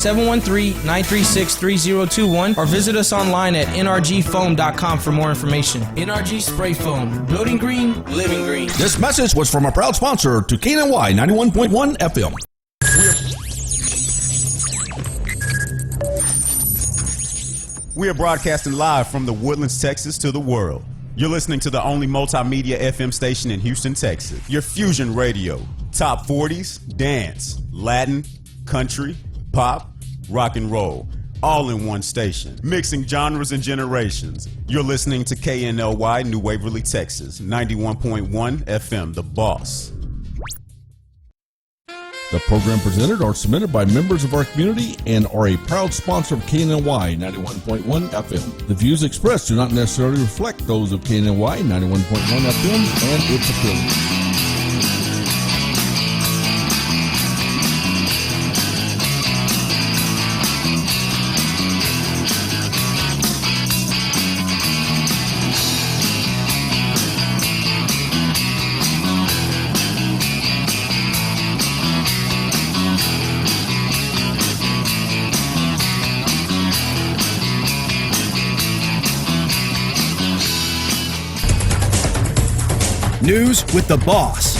713-936-3021 or visit us online at nrgfoam.com for more information. NRG Spray Foam. Building green, living green. This message was from a proud sponsor to KNLY 91.1 FM. We are broadcasting live from the Woodlands, Texas to the world. You're listening to the only multimedia FM station in Houston, Texas. Your Fusion Radio. Top 40s, dance, Latin, country, pop, rock and roll. All in one station. Mixing genres and generations. You're listening to KNLY New Waverly, Texas. 91.1 FM, The Boss. The program presented are submitted by members of our community and are a proud sponsor of KNLY 91.1 FM. The views expressed do not necessarily reflect those of KNLY 91.1 FM and its affiliates. News with the Boss.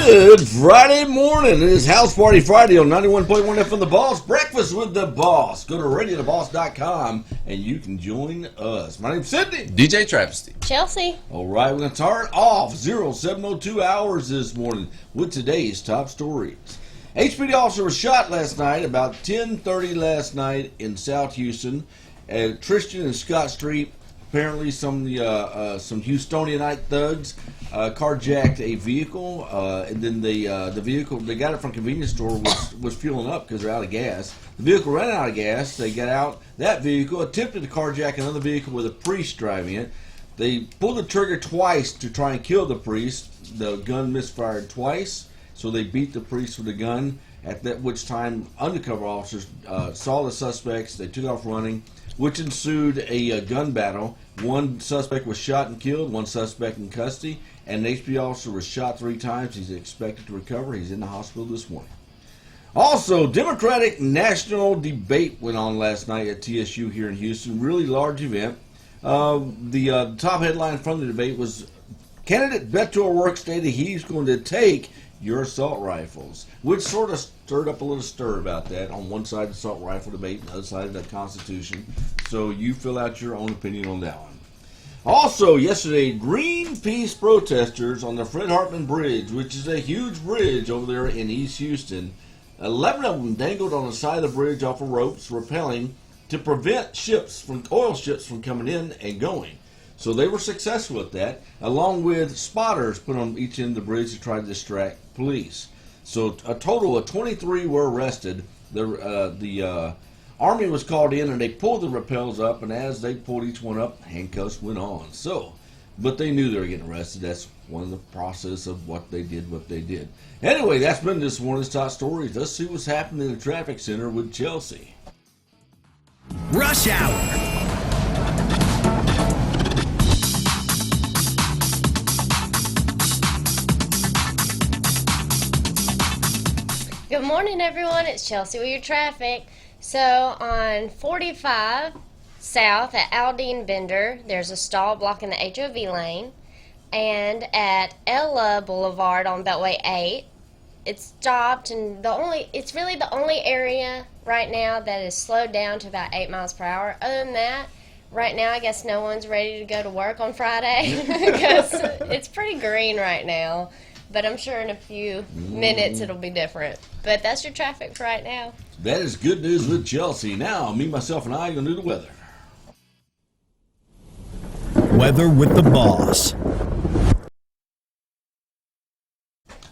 Good Friday morning. It is House Party Friday on 91.1 FM The Boss. Breakfast with the Boss. Go to radiotheboss.com and you can join us. My name's Sydney. DJ Travesty. Chelsea. All right, we're going to start off 0702 hours this morning with today's top stories. HPD officer was shot last night, about 10:30 last night in South Houston at Tristan and Scott Street. Apparently, some Houstonianite thugs carjacked a vehicle, and then the vehicle, they got it from a convenience store, was fueling up because they're out of gas. The vehicle ran out of gas. They got out that vehicle, attempted to carjack another vehicle with a priest driving it. They pulled the trigger twice to try and kill the priest. The gun misfired twice. So they beat the priest with a gun, at that which time undercover officers saw the suspects. They took off running, which ensued a gun battle. One suspect was shot and killed, one suspect in custody, and an HPD officer was shot 3 times. He's expected to recover. He's in the hospital this morning. Also, Democratic national debate went on last night at TSU here in Houston. Really large event. The top headline from the debate was, candidate Beto O'Rourke stated he's going to take your assault rifles, which sort of stirred up a little stir about that. On one side, the assault rifle debate, and the other side, the Constitution. So you fill out your own opinion on that one. Also, yesterday, Greenpeace protesters on the Fred Hartman Bridge, which is a huge bridge over there in East Houston, 11 of them dangled on the side of the bridge off of ropes, rappelling to prevent oil ships from coming in and going. So they were successful at that, along with spotters put on each end of the bridge to try to distract police. So a total of 23 were arrested. The Army was called in and they pulled the rappels up, and as they pulled each one up, handcuffs went on. But they knew they were getting arrested. That's one of the process of what they did. Anyway, that's been this morning's top stories. Let's see what's happening in the traffic center with Chelsea. Rush Hour. Good morning, everyone. It's Chelsea with your traffic. So on 45 South at Aldine Bender, there's a stall blocking the HOV lane. And at Ella Boulevard on Beltway 8, it's stopped, and it's really the only area right now that is slowed down to about 8 miles per hour. Other than that, right now I guess no one's ready to go to work on Friday because it's pretty green right now. But I'm sure in a few minutes it'll be different. But that's your traffic for right now. That is good news with Chelsea. Now, me, myself, and I are going to do the weather. Weather with the Boss.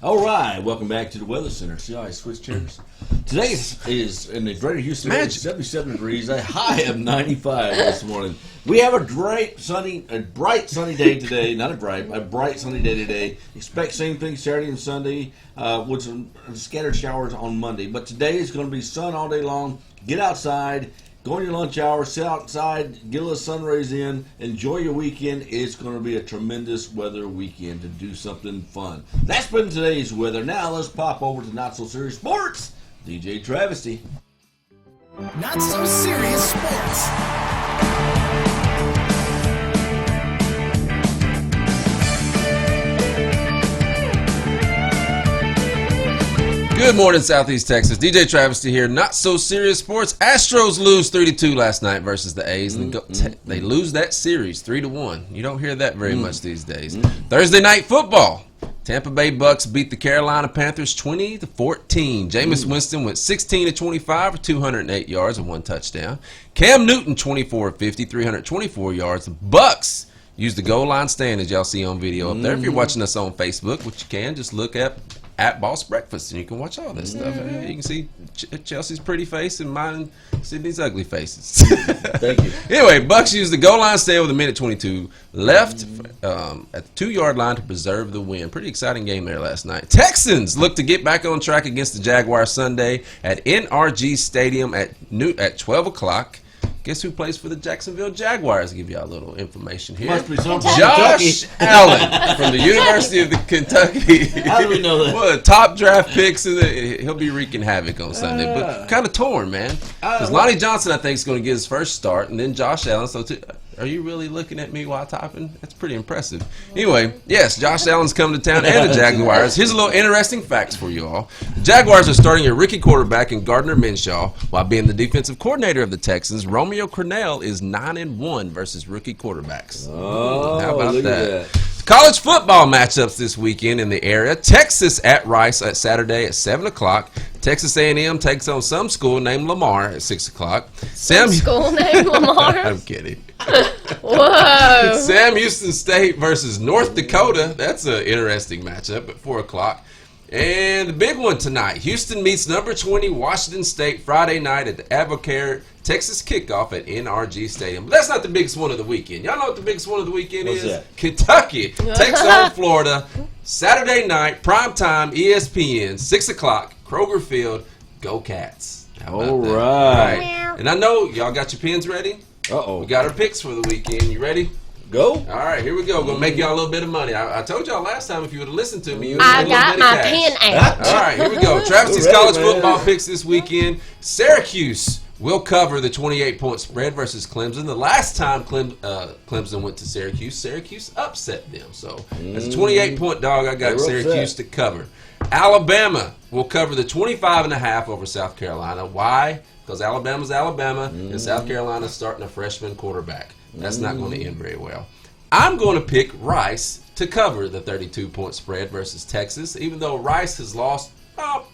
All right, welcome back to the Weather Center. See how I switched chairs? Today is in the greater Houston area, 77 degrees, a high of 95 this morning. We have a bright sunny day today. A bright sunny day today. Expect same thing Saturday and Sunday with some scattered showers on Monday. But today is going to be sun all day long. Get outside, Go on your lunch hour, sit outside, get a little sun rays in, enjoy your weekend. It's going to be a tremendous weather weekend to do something fun. That's been today's weather. Now let's pop over to Not So Serious Sports. DJ Travesty. Not so serious sports. Good morning, Southeast Texas. DJ Travesty here. Not so serious sports. Astros lose 3-2 last night versus the A's, and they lose that series 3-1. You don't hear that very much these days. Thursday night football. Tampa Bay Bucks beat the Carolina Panthers 20-14. Jameis Winston went 16-25 for 208 yards and 1 touchdown. Cam Newton 24-50, 324 yards. The Bucks used the goal line stand, as y'all see on video up there. If you're watching us on Facebook, which you can, just look at Boss Breakfast, and you can watch all this stuff. You can see Chelsea's pretty face and mine and Sydney's ugly faces. Thank you. Anyway, Bucks used the goal line stand with 1:22 left at the 2-yard line to preserve the win. Pretty exciting game there last night. Texans look to get back on track against the Jaguars Sunday at NRG Stadium at 12 o'clock. Guess who plays for the Jacksonville Jaguars? I'll give y'all a little information here. Must be some Josh Allen from the University of Kentucky. How do we know that? Well, top draft picks. He'll be wreaking havoc on Sunday. But kind of torn, man. Because Lonnie Johnson, I think, is going to get his first start, and then Josh Allen. So, are you really looking at me while typing? That's pretty impressive. Anyway, yes, Josh Allen's coming to town and the Jaguars. Here's a little interesting facts for you all. The Jaguars are starting a rookie quarterback in Gardner Minshew while being the defensive coordinator of the Texans. Romeo Crennel is 9-1 versus rookie quarterbacks. Oh, how about look that? at that. College football matchups this weekend in the area. Texas at Rice at Saturday at 7 o'clock. Texas A&M takes on some school named Lamar at 6 o'clock. School named Lamar? I'm kidding. Whoa. Sam Houston State versus North Dakota. That's an interesting matchup at 4 o'clock. And the big one tonight. Houston meets number 20 Washington State Friday night at the Albuquerque, Texas kickoff at NRG Stadium. But that's not the biggest one of the weekend. Y'all know what the biggest one of the weekend What's is? that? Kentucky takes on Florida. Saturday night, primetime, ESPN, 6 o'clock, Kroger Field. Go Cats. How about All that? right. And I know y'all got your pens ready. Uh-oh. We got our picks for the weekend. You ready? Go. All right, here we go. We're going to make y'all a little bit of money. I told y'all last time if you would have listened to me, you would I have got got a little my bit of pen cash. out. All right, here we go. Travisty's We're ready, college man. football picks this weekend. Syracuse will cover the 28-point spread versus Clemson. The last time Clemson went to Syracuse upset them. So as a 28-point dog, I got They were Syracuse upset. to cover. Alabama will cover the 25.5 over South Carolina. Why? Because Alabama's Alabama, and South Carolina's starting a freshman quarterback. That's not going to end very well. I'm going to pick Rice to cover the 32-point spread versus Texas, even though Rice has lost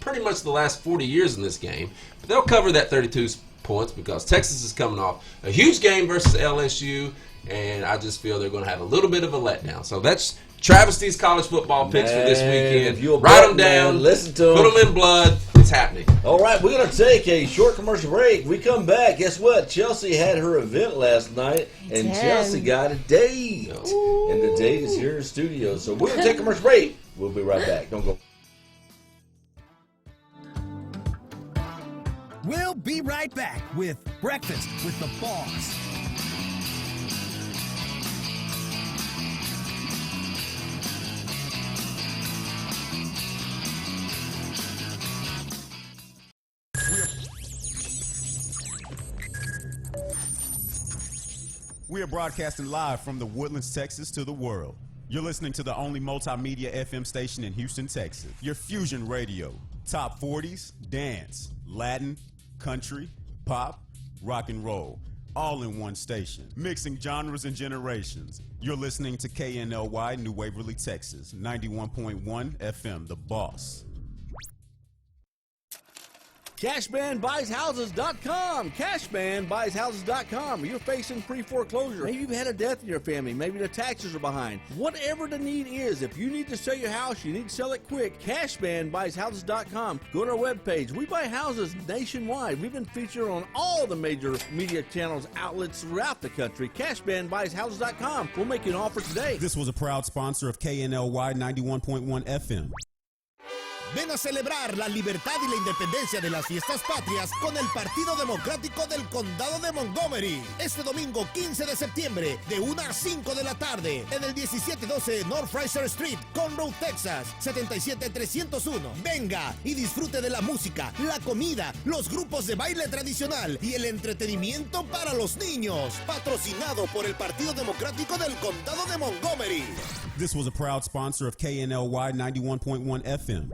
pretty much the last 40 years in this game. But they'll cover that 32 points because Texas is coming off a huge game versus LSU, and I just feel they're going to have a little bit of a letdown. So that's Travisty's college football picks for this weekend. if you're a Write betting them down, man, listen to 'em. put them in blood. It's happening. All right, we're going to take a short commercial break. We come back. Guess what? Chelsea had her event last night, and Damn. Chelsea got a date. And the date is here in the studio. So we're going to take a commercial break. We'll be right back. Don't go. We'll be right back with Breakfast with the Boss. We are broadcasting live from the Woodlands, Texas to the world. You're listening to the only multimedia FM station in Houston, Texas. Your fusion radio. Top 40s, dance, Latin, country, pop, rock and roll. All in one station. Mixing genres and generations. You're listening to KNLY, New Waverly, Texas. 91.1 FM, The Boss. CashmanBuysHouses.com. CashmanBuysHouses.com. You're facing pre-foreclosure. Maybe you've had a death in your family. Maybe the taxes are behind. Whatever the need is, if you need to sell your house, you need to sell it quick. CashmanBuysHouses.com. Go to our webpage. We buy houses nationwide. We've been featured on all the major media channels, outlets throughout the country. CashmanBuysHouses.com. We'll make you an offer today. This was a proud sponsor of KNLY 91.1 FM. Ven a celebrar la libertad y la independencia de las fiestas patrias con el Partido Democrático del Condado de Montgomery. Este domingo 15 de septiembre, de 1 a 5 de la tarde, en el 1712 North Fraser Street, Conroe, Texas, 77301. Venga y disfrute de la música, la comida, los grupos de baile tradicional y el entretenimiento para los niños. Patrocinado por el Partido Democrático del Condado de Montgomery. This was a proud sponsor of KNLY 91.1 FM.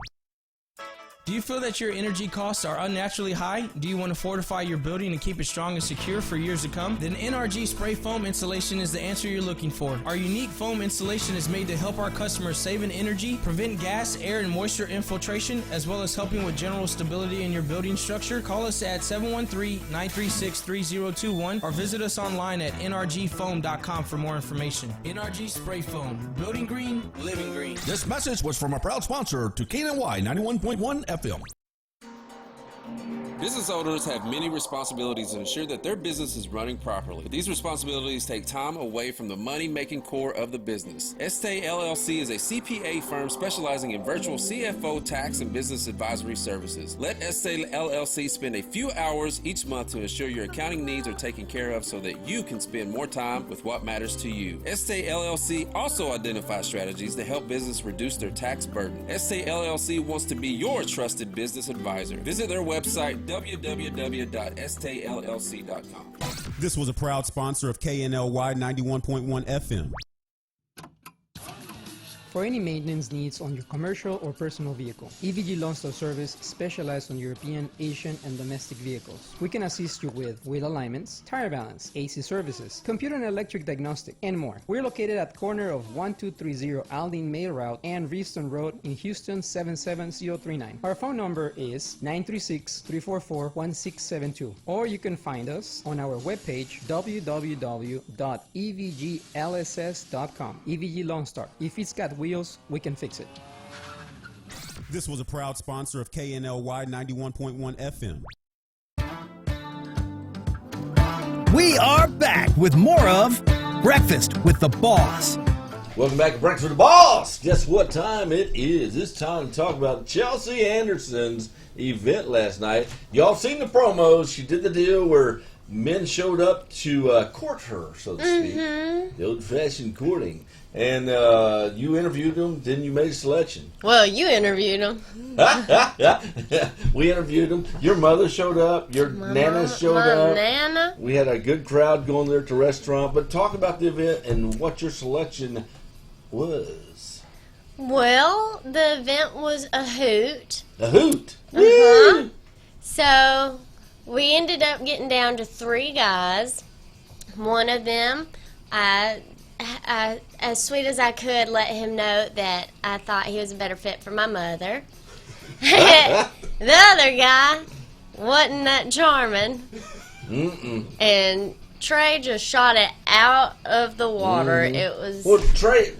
Do you feel that your energy costs are unnaturally high? Do you want to fortify your building and keep it strong and secure for years to come? Then NRG Spray Foam Installation is the answer you're looking for. Our unique foam installation is made to help our customers save in energy, prevent gas, air, and moisture infiltration, as well as helping with general stability in your building structure. Call us at 713-936-3021 or visit us online at nrgfoam.com for more information. NRG Spray Foam. Building green, living green. This message was from a proud sponsor to KNLY 91.1 FM. Business owners have many responsibilities to ensure that their business is running properly. But these responsibilities take time away from the money-making core of the business. Estee LLC is a CPA firm specializing in virtual CFO, tax, and business advisory services. Let Estee LLC spend a few hours each month to ensure your accounting needs are taken care of so that you can spend more time with what matters to you. Estee LLC also identifies strategies to help business reduce their tax burden. Estee LLC wants to be your trusted business advisor. Visit their website www.stllc.com. This was a proud sponsor of KNLY 91.1 FM. For any maintenance needs on your commercial or personal vehicle, EVG Loan Star Service specializes on European, Asian, and domestic vehicles. We can assist you with wheel alignments, tire balance, AC services, computer and electric diagnostic, and more. We're located at corner of 1230 Aldine Main Route and Reeston Road in Houston 77039. Our phone number is 936-344-1672, or you can find us on our webpage www.evglss.com. EVG Loan Star. If it's got wheels, we can fix it. This was a proud sponsor of KNLY 91.1 FM. We are back with more of Breakfast with the Boss. Welcome back to Breakfast with the Boss. Guess what time it is? It's time to talk about Chelsea Anderson's event last night. Y'all seen the promos. She did the deal where men showed up to court her, so to speak. The old-fashioned courting. And you interviewed them, then you made a selection. Well, you interviewed him. We interviewed them. Your mother showed up. Your Nana showed up. Nana? We had a good crowd going there at the restaurant. But talk about the event and what your selection was. Well, the event was a hoot. A hoot? Uh-huh. So, we ended up getting down to 3 guys. One of them, I as sweet as I could, let him know that I thought he was a better fit for my mother. The other guy wasn't that charming. And Trey just shot it out of the water. It was... Well, Trey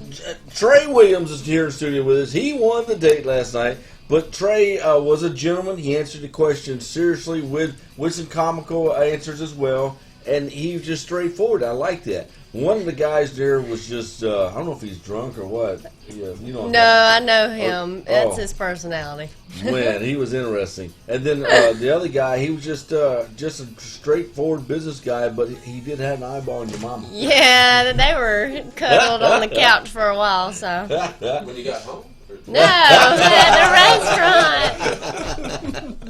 Williams is here in the studio with us. He won the date last night. But Trey was a gentleman. He answered the question seriously with some comical answers as well. And he was just straightforward. I like that. One of the guys there was just, I don't know if he's drunk or what. Yeah, you know. No, I know him. That's his personality. Man, he was interesting. And then the other guy, he was just a straightforward business guy, but he did have an eyeball on your mama. Yeah, they were cuddled on the couch for a while, so. When you got home? No, at the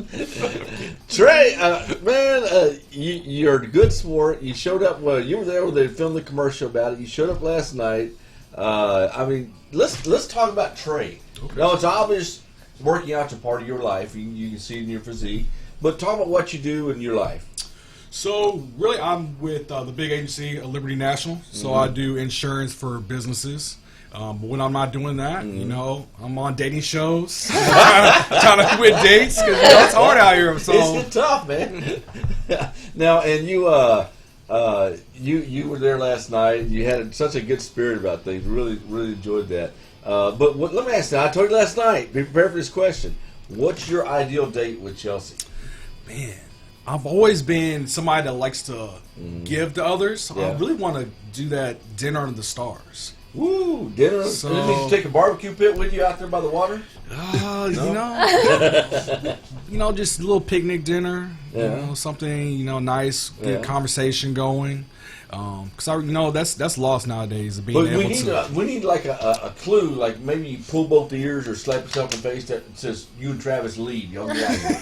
restaurant. Trey, man, you're a good sport. You showed up. Well, you were there when they filmed the commercial about it. You showed up last night. I mean, let's talk about Trey. Okay. Now, it's obvious working out's a part of your life. You can see it in your physique. But talk about what you do in your life. So, really, I'm with the big agency, Liberty National. So I do insurance for businesses. But when I'm not doing that, you know, I'm on dating shows, trying to quit dates because it's hard out here. So it's tough, man. Now, and you were there last night. You had such a good spirit about things. Really enjoyed that. But let me ask you. I told you last night. Be prepared for this question. What's your ideal date with Chelsea? Man, I've always been somebody that likes to give to others. Yeah. I really want to do that dinner under the stars. Woo, dinner. So, that means you take a barbecue pit with you out there by the water? Just a little picnic dinner. Yeah. Something nice, get conversation going. Because that's lost nowadays. But we need like a clue, like maybe you pull both the ears or slap yourself in the face that says you and Travis lead. Y'all be out here.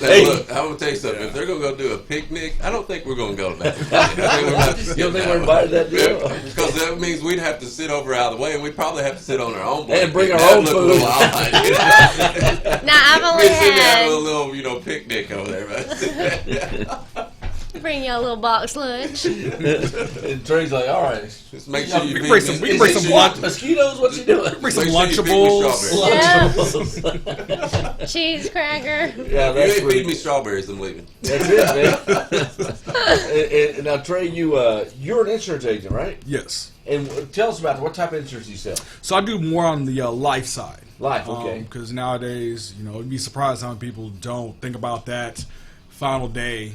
Hey, look, I'm gonna tell you something. If they're gonna go do a picnic, I don't think we're gonna go to that. You don't think we're invited to that deal? Because that means we'd have to sit over out of the way, and we'd probably have to sit on our own blanket. And bring our own food. Now I've only had a little picnic over there. bring you a little box lunch. And Trey's like, all right. Just make sure you bring some mosquitoes. What you doing? Bring some Lunchables. Cheese cracker. Yeah, if you ain't feed me strawberries, I'm leaving. That's it, man. and now, Trey, you're an insurance agent, right? Yes. And tell us about it. What type of insurance do you sell? So I do more on the life side. Life, okay. Because nowadays, you'd be surprised how many people don't think about that final day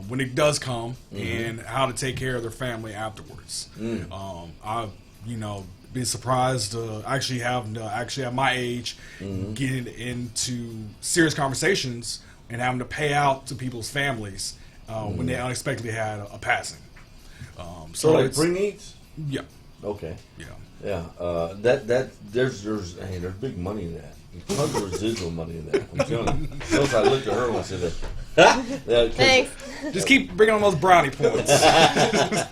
when it does come and how to take care of their family afterwards. I've been surprised to actually have at my age getting into serious conversations and having to pay out to people's families when they unexpectedly had a passing. So like pre-needs? Yeah. Okay. Yeah. There's big money in that. There's tons of residual money in that. I'm telling you. Notice I looked at her and I said that. Thanks. Just keep bringing on those brownie points.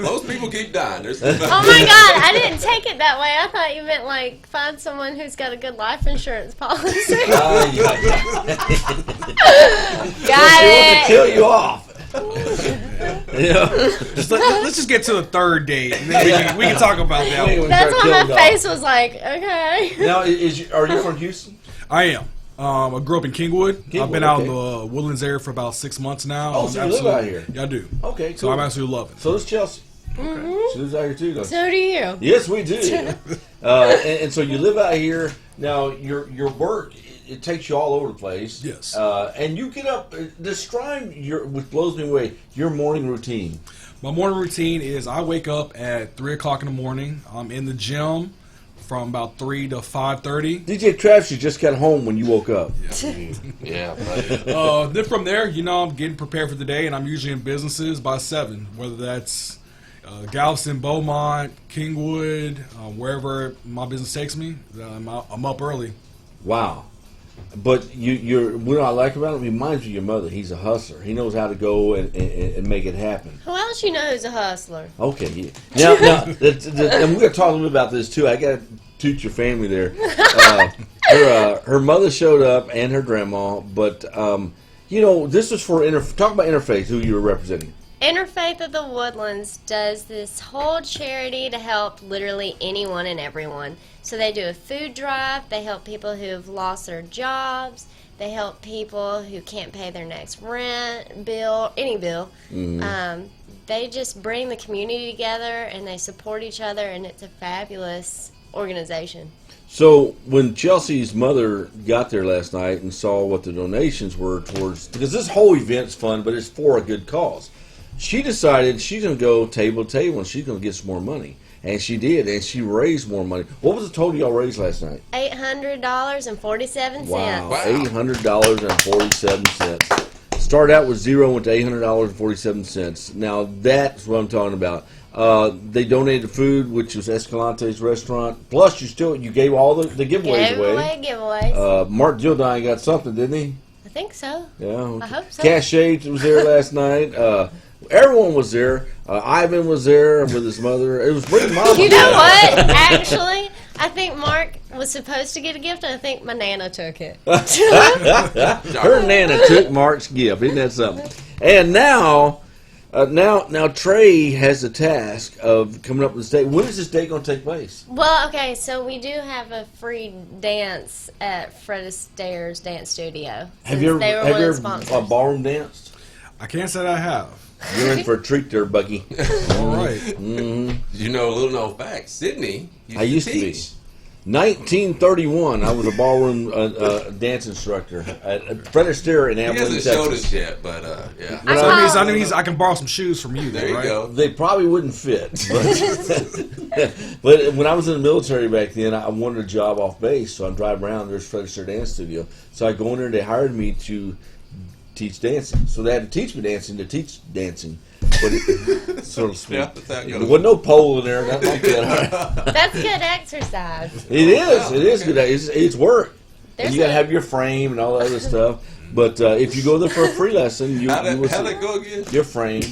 Most people keep dying. Oh my God, I didn't take it that way. I thought you meant like find someone who's got a good life insurance policy. Got it. To kill you off. Let's just get to the third date, and then we can talk about that one. That's why my face was like, okay. Now, are you from Houston? I am. I grew up in Kingwood. I've been out in the Woodlands area for about 6 months now. Oh, so you live out here? Yeah, I do. Okay, cool. So I'm absolutely loving it. So does Chelsea. Okay. She lives out here too, doesn't she? So do you. Yes, we do. And so you live out here. Now, your work, it takes you all over the place. Yes. And you get up, describe which blows me away, your morning routine. My morning routine is I wake up at 3 o'clock in the morning. I'm in the gym from about 3 to 5:30. DJ Travis, you just got home when you woke up. Yeah. Then from there, I'm getting prepared for the day, and I'm usually in businesses by 7, whether that's Galveston, Beaumont, Kingwood, wherever my business takes me. I'm up early. Wow. But what I like about him, he reminds you of your mother. He's a hustler. He knows how to go and make it happen. Who else you know is a hustler? Okay. Yeah. Now, and we're going to talk a little bit about this too. I got to toot your family there. Her mother showed up and her grandma, but this was for talk about Interfaith, who you were representing. Interfaith of the Woodlands does this whole charity to help literally anyone and everyone. So they do a food drive. They help people who have lost their jobs. They help people who can't pay their next rent bill, any bill. They just bring the community together and they support each other, and it's a fabulous organization. So when Chelsea's mother got there last night and saw what the donations were towards, because this whole event's fun, but it's for a good cause. She decided she's going to go table to table and she's going to get some more money. And she did, and she raised more money. What was the total y'all raised last night? $800.47. Wow, $800.47. Started out with zero, went to $800.47. Now, that's what I'm talking about. They donated food, which was Escalante's restaurant. Plus, you gave all the giveaways away. Giveaways. Mark Gildine got something, didn't he? I think so. Yeah. I hope so. Cash Shades was there last night. Everyone was there. Ivan was there with his mother. It was pretty mama. You know what? Actually, I think Mark was supposed to get a gift, and I think my Nana took it. Her Nana took Mark's gift. Isn't that something? And now Trey has the task of coming up with this date. When is this date going to take place? Well, okay, so we do have a free dance at Fred Astaire's Dance Studio. Have you ever ballroom danced? I can't say that I have. You're in for a treat there, Bucky. All right. Mm-hmm. You know, a little known fact, Sydney used to be. 1931, I was a ballroom dance instructor at Fred Astaire in He Abilene, hasn't showed Texas. us yet, but yeah. That means I can borrow some shoes from you. There you go. They probably wouldn't fit. But when I was in the military back then, I wanted a job off base, so I'd drive around. There's Fred Astaire Dance Studio. So I go in there, they hired me to teach dancing. So they had to teach me dancing to teach dancing. But it, so to speak. Yeah, that's how it goes. There wasn't no pole in there, nothing like that. That's good exercise. It is. It is good. It's work. There's And you got to a- have your frame and all that other stuff. But if you go there for a free lesson, you will How'd see it go again? your frame.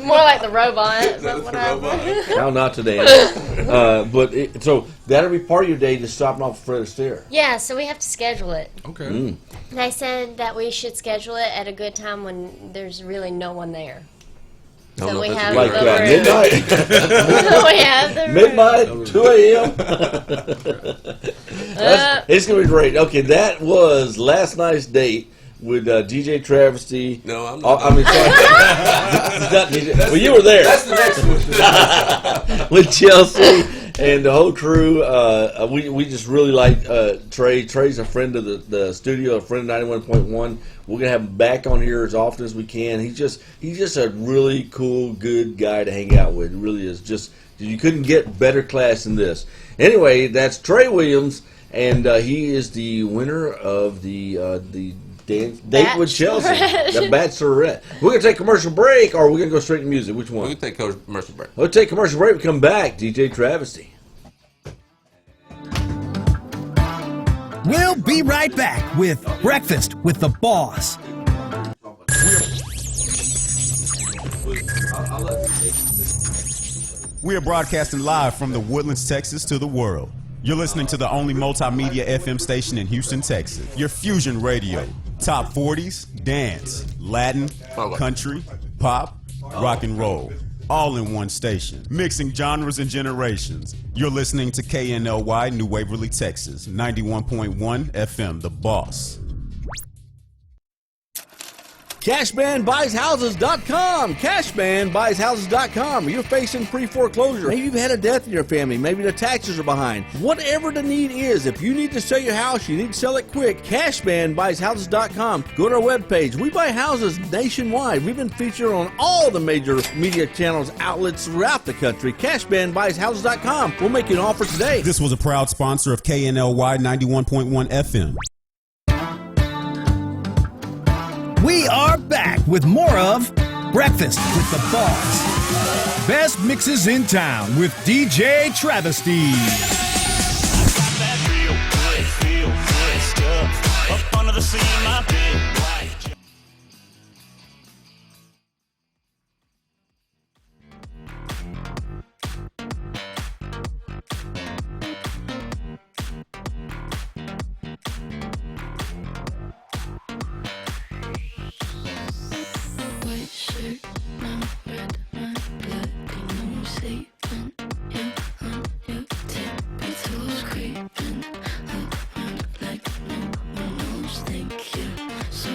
More like the robot. Is that But the robot? whatever. How not to dance. So that'll be part of your day, just stopping off Fred Astaire. Yeah, so we have to schedule it. Okay. They said that we should schedule it at a good time when there's really no one there. Don't So know we if that's have good Like or that. we have the Midnight. Midnight, 2 a.m. It's going to be great. Okay, that was last night's date with DJ Travesty. No, I'm not. I mean, sorry. It's not DJ. Well, you were there. That's the next one. With Chelsea and the whole crew. We just really like Trey. Trey's a friend of the studio, a friend of 91.1. We're gonna have him back on here as often as we can. He's just a really cool, good guy to hang out with. It really is. Just you couldn't get better class than this. Anyway, that's Trey Williams, and he is the winner of the date with Chelsea, the Bachelorette. We're gonna take a commercial break, or we're gonna go straight to music. Which one? We can take a commercial break. We'll take a commercial break. We come back. DJ Travesty. We'll be right back with Breakfast with the Boss. We are broadcasting live from the Woodlands, Texas to the world. You're listening to the only multimedia FM station in Houston, Texas. Your Fusion Radio. Top 40s, dance, Latin, country, pop, rock and roll. All in one station. Mixing genres and generations. You're listening to KNLY, New Waverly, Texas. 91.1 FM, The Boss. CashmanBuysHouses.com. CashmanBuysHouses.com. You're facing pre-foreclosure. Maybe you've had a death in your family. Maybe the taxes are behind. Whatever the need is, if you need to sell your house, you need to sell it quick. CashmanBuysHouses.com. Go to our webpage. We buy houses nationwide. We've been featured on all the major media channels, outlets throughout the country. CashmanBuysHouses.com. We'll make you an offer today. This was a proud sponsor of KNLY 91.1 FM. We are back with more of Breakfast with the Boss. Best mixes in town with DJ Travesty. White shirt, now red, my blood, you know I'm sleeping. You on your tippy toes, creeping around like no one knows. Think you're so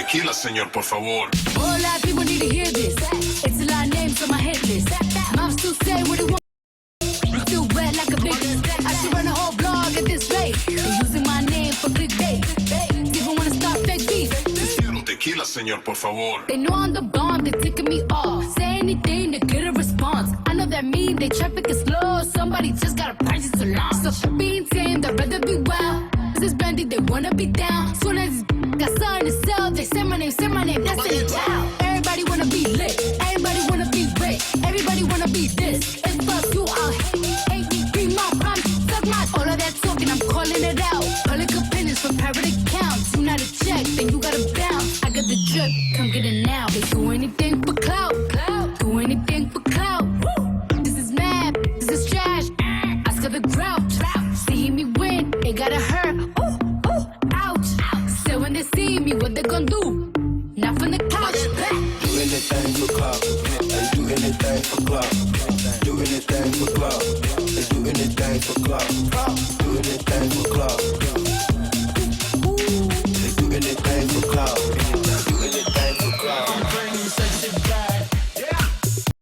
tequila, señor, por favor. A whole lot of people need to hear this. It's a lot of names on my hit list. Moms still say what it want. Still wet like a big. I should run a whole blog at this rate. They're using my name for clickbait. People wanna start fake beef. Quiero tequila, señor, por favor. They know I'm the bomb, they ticking me off. Say anything to get a response. I know that mean they traffic is slow. Somebody just gotta purchase the launch. So being tame, I'd rather be wild. This bandy, they wanna be down. Soon as got something to sell, they say my name, that's in town. Everybody wanna be lit, everybody wanna be rich, everybody wanna be this. It's plus you all hate me, bring my prime, suck my. All of that talking, I'm calling it out. Public opinions from private accounts. You not a check, then you gotta bounce. I got the drip, come get it now. They do anything for clout, do anything for clout. This is mad, this is trash. Ask of the grouch, see me win, they gotta hurt. Ouch. So when they see me, what they gon' do? Not from the couch. Do anything for clout. Do anything for clout.